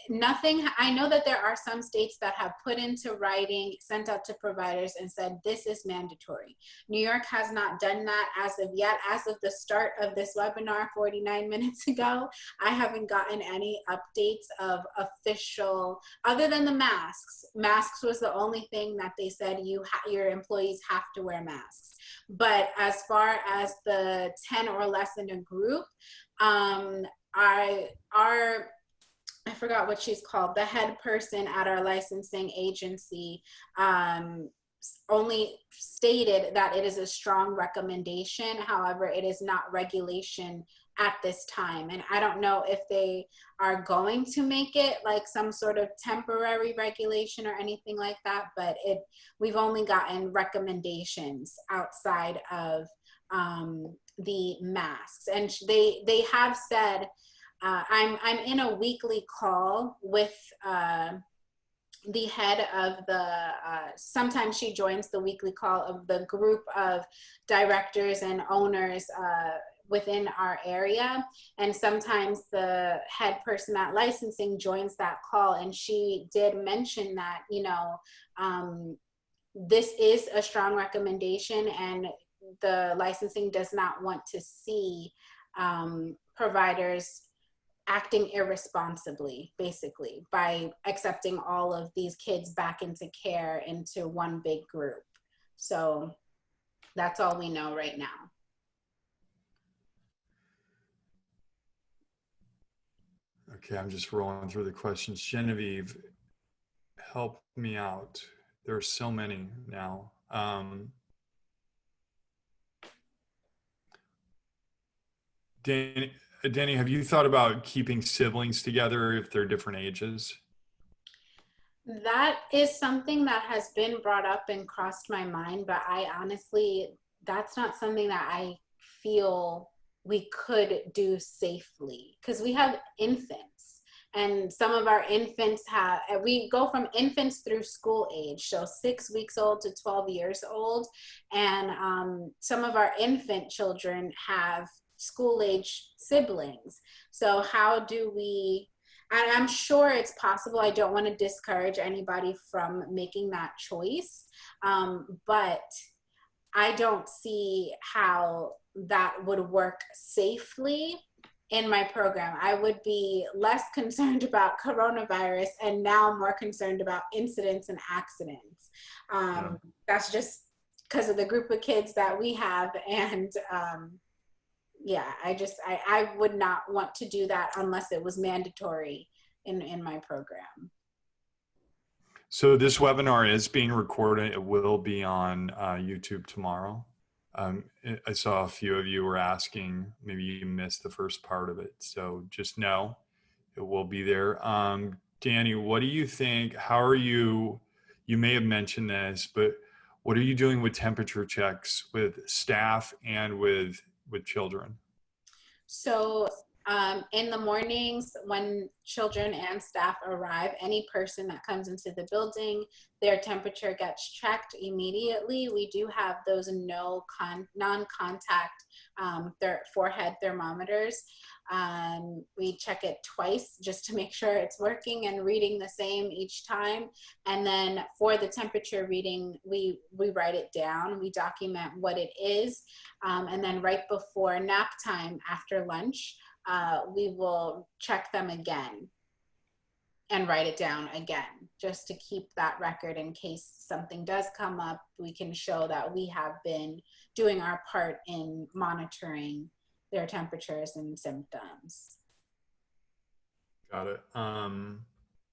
nothing, I know that there are some states that have put into writing, sent out to providers and said, this is mandatory. New York has not done that as of yet. As of the start of this webinar 49 minutes ago, I haven't gotten any updates of official, other than the masks. Masks was the only thing that they said your employees have to wear masks. But as far as the 10 or less in a group, I forgot what she's called, the head person at our licensing agency, only stated that it is a strong recommendation. However, it is not regulation at this time. And I don't know if they are going to make it like some sort of temporary regulation or anything like that, but we've only gotten recommendations outside of the masks. And they have said, I'm in a weekly call with the head of the, sometimes she joins the weekly call of the group of directors and owners within our area. And sometimes the head person at licensing joins that call. And she did mention that, you know, this is a strong recommendation and the licensing does not want to see providers acting irresponsibly, basically, by accepting all of these kids back into care into one big group. So that's all we know right now.
Okay, I'm just rolling through the questions. Genevieve, help me out. There are so many now. Dani, have you thought about keeping siblings together if they're different ages?
That is something that has been brought up and crossed my mind, but I honestly, that's not something that I feel we could do safely, because we have infants and some of our infants we go from infants through school age, so 6 weeks old to 12 years old. And some of our infant children have school age siblings. So how do we, and I'm sure it's possible, I don't want to discourage anybody from making that choice, but I don't see how that would work safely in my program. I would be less concerned about coronavirus and now more concerned about incidents and accidents. That's just because of the group of kids that we have. And yeah, I would not want to do that unless it was mandatory in my program.
So this webinar is being recorded. It will be on YouTube tomorrow. I saw a few of you were asking, maybe you missed the first part of it. So just know it will be there. Dani, what do you think? How are you may have mentioned this, but what are you doing with temperature checks with staff and with children?
So in the mornings when children and staff arrive, any person that comes into the building, their temperature gets checked immediately. We do have those non-contact forehead thermometers. We check it twice just to make sure it's working and reading the same each time. And then for the temperature reading, we write it down, we document what it is. And then right before nap time after lunch, we will check them again and write it down again, just to keep that record in case something does come up. We can show that we have been doing our part in monitoring their temperatures and symptoms.
Got it.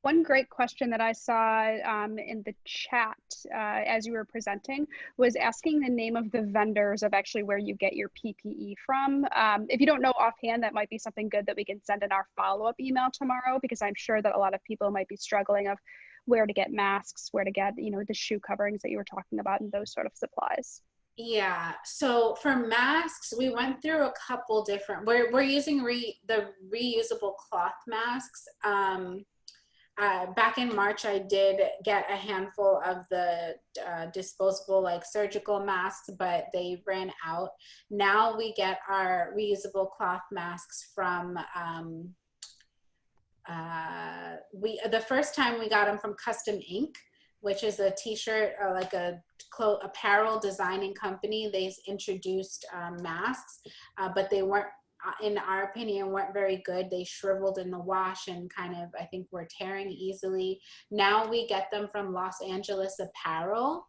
One great question that I saw in the chat as you were presenting was asking the name of the vendors of actually where you get your PPE from. If you don't know offhand, that might be something good that we can send in our follow-up email tomorrow, because I'm sure that a lot of people might be struggling of where to get masks, where to get, you know, the shoe coverings that you were talking about and those sort of supplies.
Yeah, so for masks, we went through a couple different, we're using the reusable cloth masks. Back in March, I did get a handful of the disposable like surgical masks, but they ran out. Now we get our reusable cloth masks from the first time we got them from Custom Ink, which is a t-shirt or like a apparel designing company. They introduced masks, but they weren't, in our opinion, weren't very good. They shriveled in the wash and kind of, I think, were tearing easily. Now we get them from Los Angeles Apparel.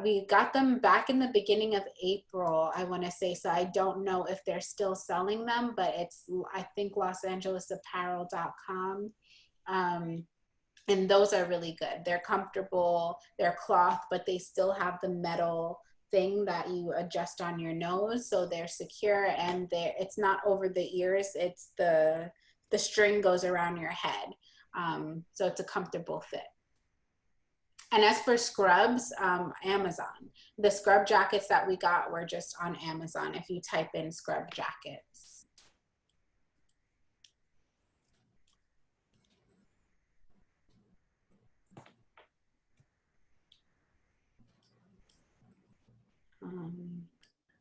We got them back in the beginning of April, I want to say, so I don't know if they're still selling them, but it's, I think, losangelesapparel.com. And those are really good. They're comfortable, they're cloth, but they still have the metal thing that you adjust on your nose, so they're secure, and it's not over the ears, it's the string goes around your head. So it's a comfortable fit. And as for scrubs, Amazon. The scrub jackets that we got were just on Amazon if you type in scrub jackets.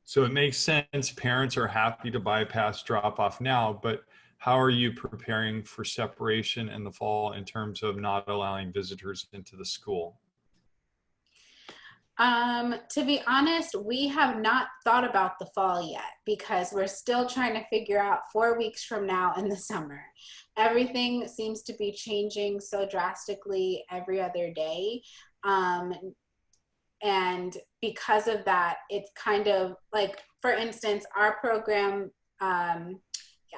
So it makes sense parents are happy to bypass drop-off now, but how are you preparing for separation in the fall in terms of not allowing visitors into the school?
To be honest, we have not thought about the fall yet because we're still trying to figure out 4 weeks from now in the summer. Everything seems to be changing so drastically every other day. And because of that, it's kind of like, for instance, our program,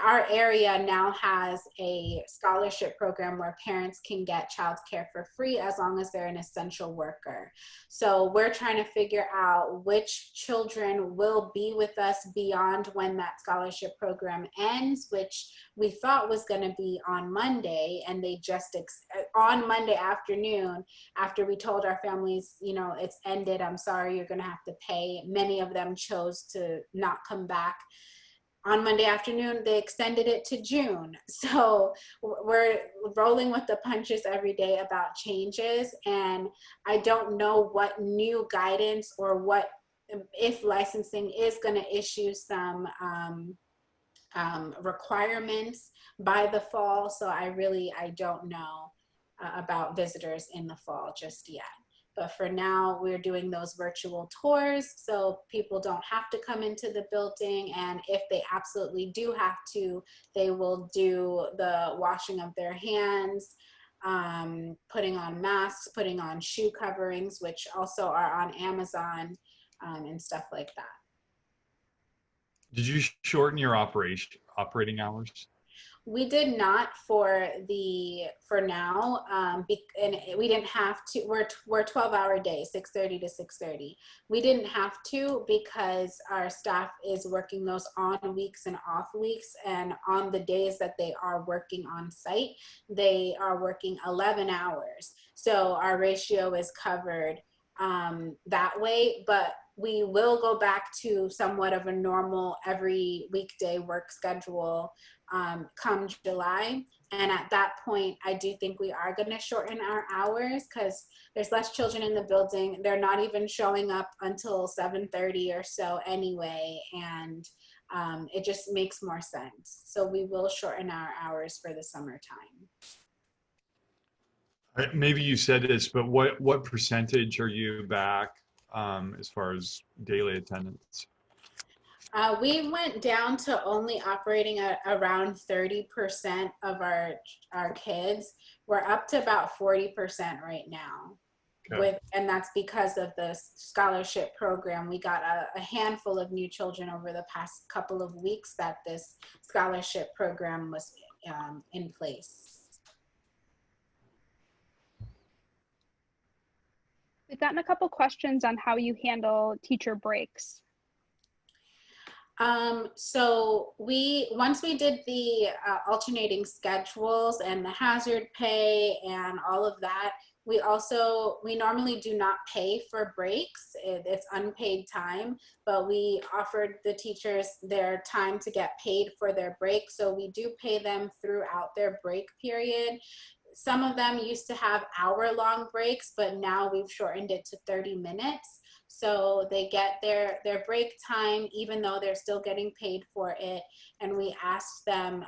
our area now has a scholarship program where parents can get childcare for free as long as they're an essential worker. So we're trying to figure out which children will be with us beyond when that scholarship program ends, which we thought was going to be on Monday, and they just on Monday afternoon, after we told our families, you know, it's ended, I'm sorry, you're going to have to pay. Many of them chose to not come back. On Monday afternoon, they extended it to June. So we're rolling with the punches every day about changes. And I don't know what new guidance or what, if licensing is going to issue some requirements by the fall. So I don't know about visitors in the fall just yet. But for now, we're doing those virtual tours so people don't have to come into the building. And if they absolutely do have to, they will do the washing of their hands, putting on masks, putting on shoe coverings, which also are on Amazon, and stuff like that.
Did you shorten your operating hours?
We did not for now, and we didn't have to. We're 12-hour days, 6:30 to 6:30. We didn't have to because our staff is working those on weeks and off weeks, and on the days that they are working on site, they are working 11 hours. So our ratio is covered that way, but we will go back to somewhat of a normal every weekday work schedule come July. And at that point, I do think we are going to shorten our hours because there's less children in the building. They're not even showing up until 7:30 or so anyway. And it just makes more sense. So we will shorten our hours for the summertime.
Maybe you said this, but what percentage are you back as far as daily attendance?
We went down to only operating at around 30% of our kids. We're up to about 40% right now. Okay. And that's because of the scholarship program. We got a handful of new children over the past couple of weeks that this scholarship program was in place.
We've gotten a couple questions on how you handle teacher breaks.
So once we did the alternating schedules and the hazard pay and all of that, we normally do not pay for breaks. It's unpaid time, but we offered the teachers their time to get paid for their break. So we do pay them throughout their break period. Some of them used to have hour-long breaks, but now we've shortened it to 30 minutes. So they get their break time, even though they're still getting paid for it. And we asked them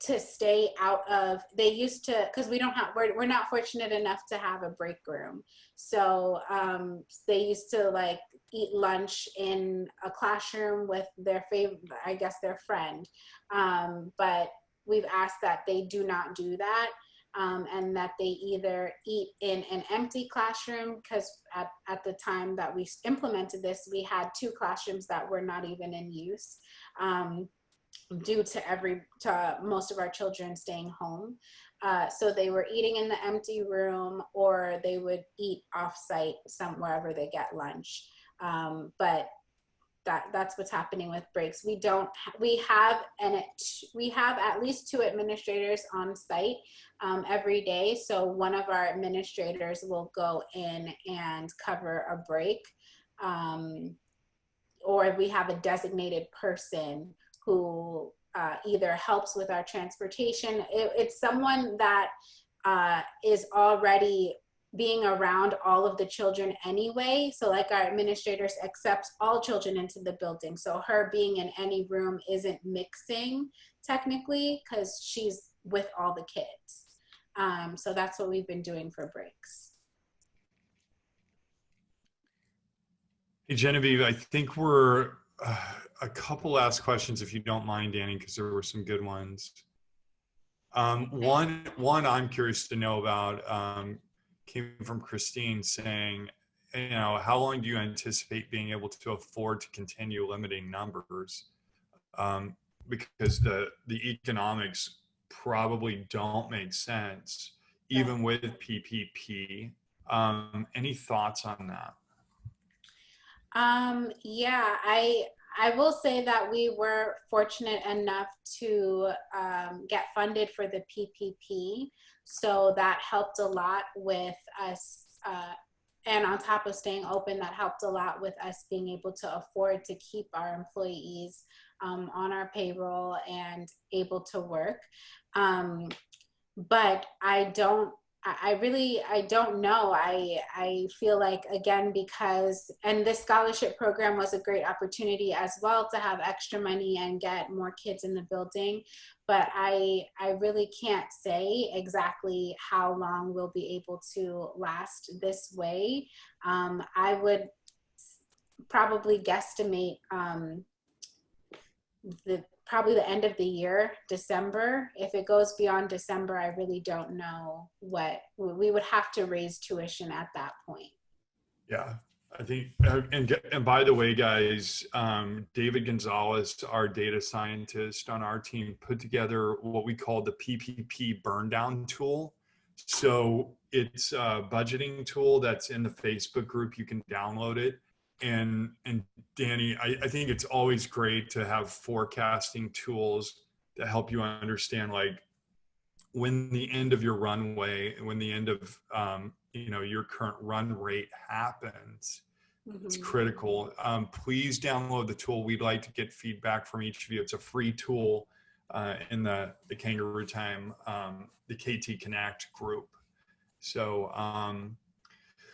to stay out of, they used to, because we're not fortunate enough to have a break room. So they used to like eat lunch in a classroom with their favorite, I guess their friend. But we've asked that they do not do that. And that they either eat in an empty classroom, because at the time that we implemented this, we had 2 classrooms that were not even in use. Due to most of our children staying home. So they were eating in the empty room, or they would eat off-site wherever they get lunch. But that's what's happening with breaks. We have at least 2 administrators on site every day. So one of our administrators will go in and cover a break, or we have a designated person who either helps with our transportation. It's someone that is already being around all of the children anyway. So like our administrators accepts all children into the building. So her being in any room isn't mixing technically, because she's with all the kids. So that's what we've been doing for breaks.
Hey, Genevieve, I think we're a couple last questions, if you don't mind, Dani, because there were some good ones. One I'm curious to know about came from Christine saying, how long do you anticipate being able to afford to continue limiting numbers? Because the economics probably don't make sense, even with PPP. Any thoughts on that?
Yeah, I will say that we were fortunate enough to get funded for the PPP. So that helped a lot with us. And on top of staying open, that helped a lot with us being able to afford to keep our employees on our payroll and able to work. But I don't know. I feel like, again, because, and this scholarship program was a great opportunity as well to have extra money and get more kids in the building. But I really can't say exactly how long we'll be able to last this way. I would probably guesstimate probably the end of the year, December. If it goes beyond December, I really don't know what we would have to raise tuition at that point.
Yeah, I think, and by the way, guys, David Gonzalez, our data scientist on our team, put together what we call the PPP burn down tool. So it's a budgeting tool that's in the Facebook group. You can download it. And Dani, I think it's always great to have forecasting tools that help you understand, like, when the end of your runway, when the end of your current run rate happens. Mm-hmm. It's critical. Please download the tool. We'd like to get feedback from each of you. It's a free tool in the Kangaroo Time, the KT Connect group. So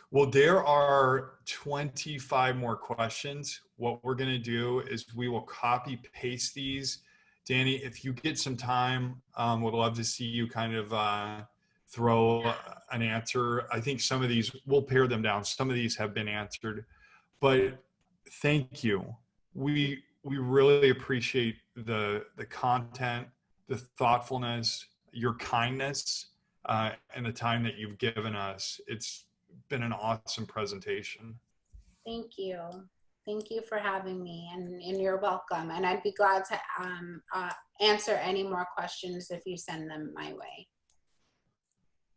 well, there are 25 more questions. What we're going to do is we will copy paste these. Dani, if you get some time, would love to see you kind of throw an answer. I think some of these, we'll pare them down. Some of these have been answered, but thank you. We really appreciate the content, the thoughtfulness, your kindness, and the time that you've given us. It's been an awesome presentation.
Thank you. Thank you for having me, and you're welcome. And I'd be glad to answer any more questions if you send them my way.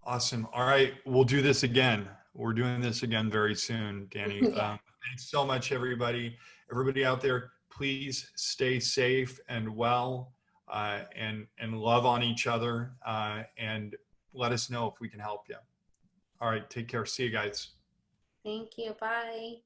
Awesome. All right, we'll do this again. We're doing this again very soon, Dani.
Yeah.
Thanks so much, everybody. Everybody out there, please stay safe and well, and love on each other, and let us know if we can help you. All right, take care. See you guys.
Thank you. Bye.